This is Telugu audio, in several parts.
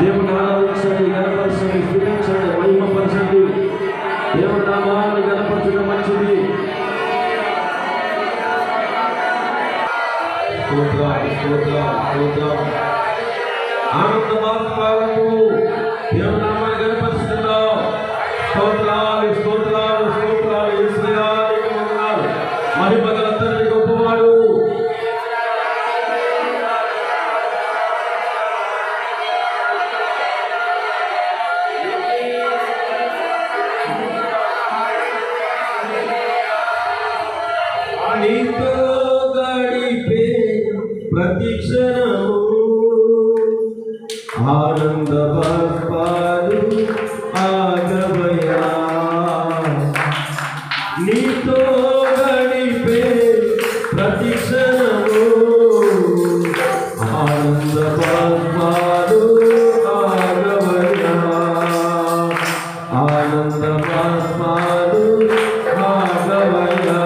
దేవుని ఆరాధించండి, గణపరచండి, స్తుతించండి, మహిమపరచండి. దేవుని నామాన్ని గణపరచడం మంచిది. ఆనందమాత్మకు దేవుని నామాన్ని గణపరుస్తున్నాం. స్తోత్రాలు స్తోత్రాలు స్తోత్రాలు. యేసయ్యా నీకు వందనాలు. మహిమ గల తండ్రి గొప్పవాడు. నీతో గడిపే ప్రతి క్షణము ఆనంద బాష్పాలు ఆగవయ్యా. నీతో గడిపే ప్రతి క్షణము ఆనంద బాష్పాలు ఆగవయ్యా. ఆనంద బాష్పాలు ఆగవయ్యా.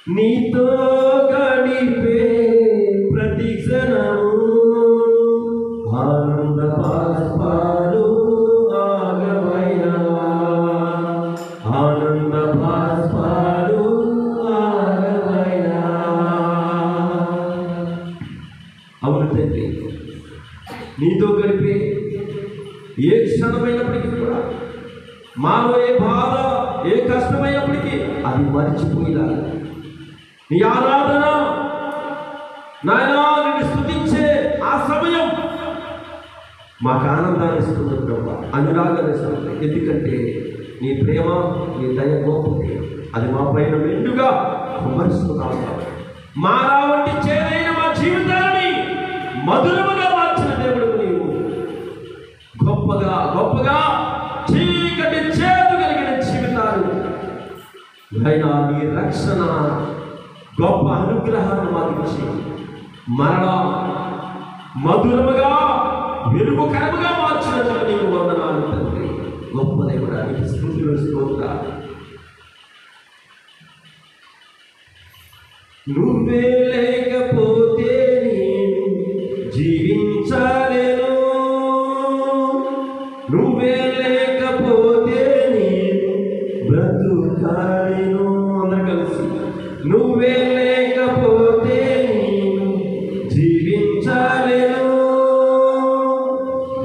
నీతో గడిపే ప్రతి క్షణము ఆనంద బాష్పాలు ఆగవయ్యా, ఆనంద బాష్పాలు ఆగవయ్యా. అవును తండ్రి, నీతో గడిపే ఏ క్షణమైనప్పటికీ కూడా మాలో ఏ బాధ ఏ కష్టమైనప్పటికీ అది మరిచిపోయినా నీ ఆరాధన నాయనా నిన్ను స్తుతించే ఆ సమయం మాకు ఆనందాన్ని ఇస్తుంది ప్రభా, అనురాగాన్ని ఇస్తుంది. ఎందుకంటే నీ ప్రేమ నీ దయ గొప్పది, అది మా పైన మెండుగా కుమరుస్తున్నావు. మారా వంటి చేదైన మా జీవితాన్ని మధురముగా మార్చిన దేవుడు నీవు. గొప్పగా గొప్పగా చీకటి చేదు కలిగిన జీవితాలు అయినా నీ రక్షణ గొప్ప అనుగ్రహాన్ని మాకు ఇచ్చి మరలా మధురముగా వెలుగుకరముగా మార్చినందుకు నీకు వందనాలు తండ్రి. గొప్ప దేవుడానికి స్తుతులు స్తోత్రాలు. నువ్వే లేకపోతే నేను జీవించలేను, నువ్వే లేకపోతే నేను బ్రతుకాలేను. అందరూ కలిసి నువ్వే లేకపోతే నేను జీవించలేను,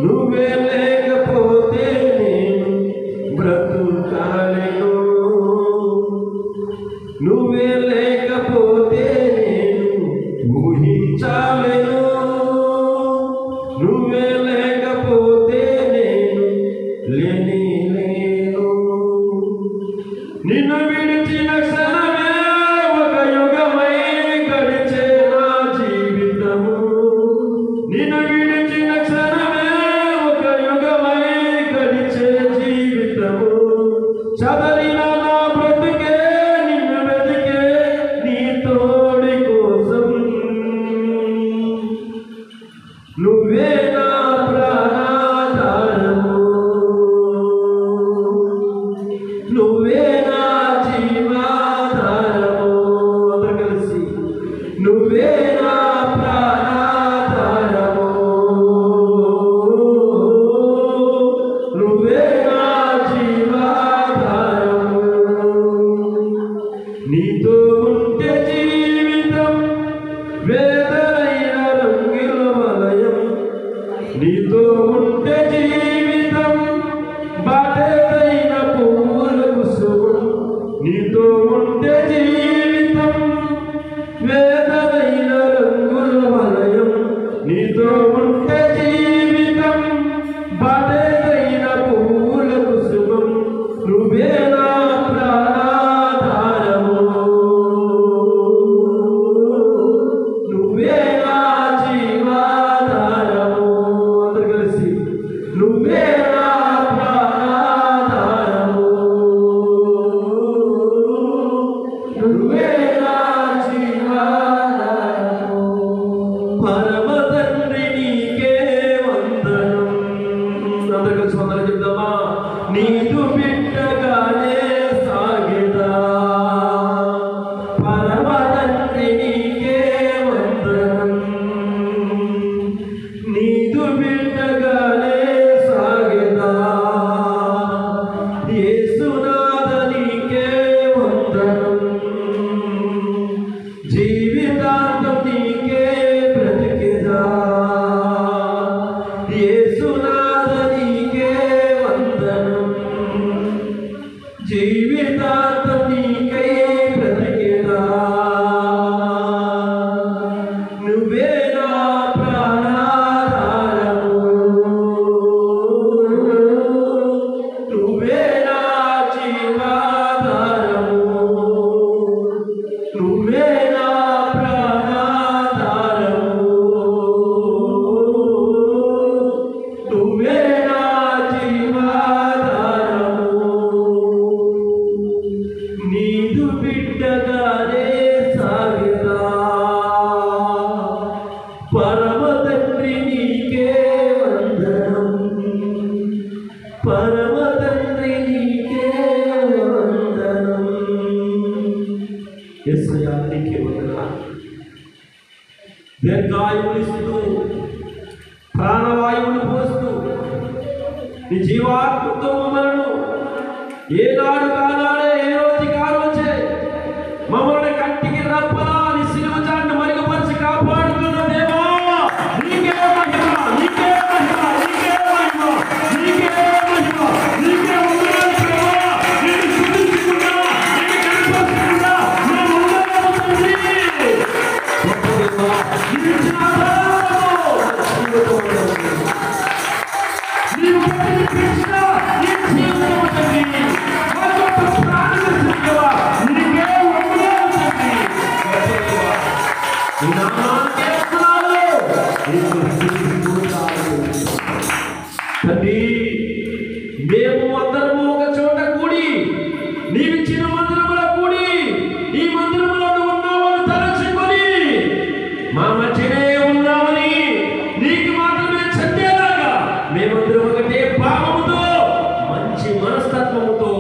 నువ్వే లేకపోతే నేను బ్రతుకాలేను, నువ్వే లేకపోతే నేను ఊహించలేను, నువ్వే లేకపోతే నేను లేని లేను. నిన్ను విడిచిన క్షణమే ఒక యుగమై గడిచే నా జీవితము. నిన్ను విడిచిన క్షణమే ఒక యుగమై గడిచే జీవితము. చదరిన నా బ్రతుకే నిన్ను వెతికే నీ తోడి కోసం. నువ్వే నా ప్రాణాధారము, నువ్వే నా జీవాధారము. అందరూ కలిసి నువ్వే నా ప్రాణాధారము, నువ్వే నా జీవాధారము. నీతో ఉంటే జీవితం వేదనైన రంగుల వలయం. నీతో ఉంటే జీవితం బాటైన పువ్వుల కుసుమం. నీతో ఉంటే జీవితం వేదనైన రంగుల వలయం. నీతో ఉంటే జీవితం బాటైన పువ్వుల కుసుమం. నువ్వే నా ప్రాణాధారము, నువ్వే నా జీవాధారము. అందరూ కలిసి నువ్వే నా ప్రాణాధారము, నువ్వే నా జీవాధారము. పరమ తండ్రి నీకే వందనం. అందరూ కలిసి వందనం చెప్దామా? నీదు బిడ్డగానే సాగిదా. పరమ తండ్రి నీకే వందనం. నీదు బిడ్డగానే సాగిదా. యేసునాథ నీకే వందనం. జీవితాంతం నీకే బ్రతికిదా. యేసునాథ నీకే వందనం. జీవితాంతం నీకై బ్రతికిదా. నువ్వే నా ప్రాణాధారము, నువ్వే నా జీవాధారము, నువ్వే నా ప్రాణాధారము, నువ్వే నా జీవాధారము. నీదు బిడ్డగానే సాగిదా. పరమ తండ్రి నీకే వందనం. పరమ తండ్రి నీకే వందనం. యేసయ్యా నీకే వందనాలు. దీర్ఘాయువుని ఇస్తూ ప్రాణవాయువుని పోస్తూ నీ జీవాత్మతో మమ్మలను ఏనాడు కానాడే ఏ రోజు కారోచే మమ్మల్ని కంటికి రప్పలా నీ సిలువ చాటును మరుగుపరిచి కాపాడుతున్న దేవా, నీకే మహిమ, నీకే మహిమ, నీకే మహిమ, నీకే మహిమ, నీకే వందనాలు ప్రభువా. నిన్ను స్తుతించుకుంటా, నిన్ను కనపరుచుకుంటా మేము ఉన్నాము తండ్రి. గొప్ప దేవా, నీవు ఇచ్చిన ఆధారము నీవు పెట్టిన కృష్ణ నీ జీవితము తండ్రి. మా గొప్ప ప్రాణులు దేవా, నీకే వందనాలు తండ్రి. గొప్ప దేవా, నీ నామానికే వందనాలు. నీకు స్తుతించుకుంటాము తండ్రి. మేము అందరము ఒక చోట కూడి నీవిచ్చిన మందిరములో కూడి ఈ మందిరములో ఉన్నామని తలచుకొని మా మధ్యనే ఉన్నామని నీకు మాత్రమే చెందేలాగా మేమందరం ఒకటే భావముతో మంచి మనస్తత్వముతో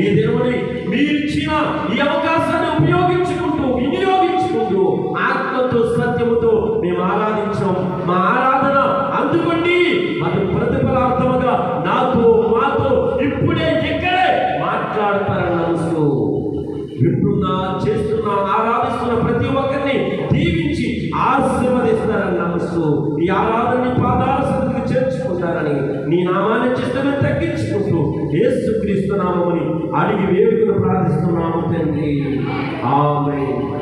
ఈ దేవుని మీరిచ్చిన ఈ అవకాశాన్ని ఉపయోగించుకుంటూ వినియోగించుకుంటూ ఆత్మతో సత్యముతో మేము ఆరాధించాం. మా ఆరాధన అందుకోండి. అది ప్రతిఫలార్థముగా నాతో మాతో ఇప్పుడే ఇక్కడే మాట్లాడతారని నమ్ముతూ వింటున్నా, చేస్తున్నా, ఆరాధిస్తున్న ప్రతి ఒక్కరిని దీవించి ఆశీర్వదిస్తారని నమ్ముతూ ఈ ఆరాధనని పాదాల సన్నిధికి చేర్చుకుంటారని నీ నామాన్ని చేస్తే తగ్గించుకుంటూ యేసుక్రీస్తు నామముని అడిగి వేడుకలు ప్రార్థిస్తున్నాము తండ్రి. ఆమేన్.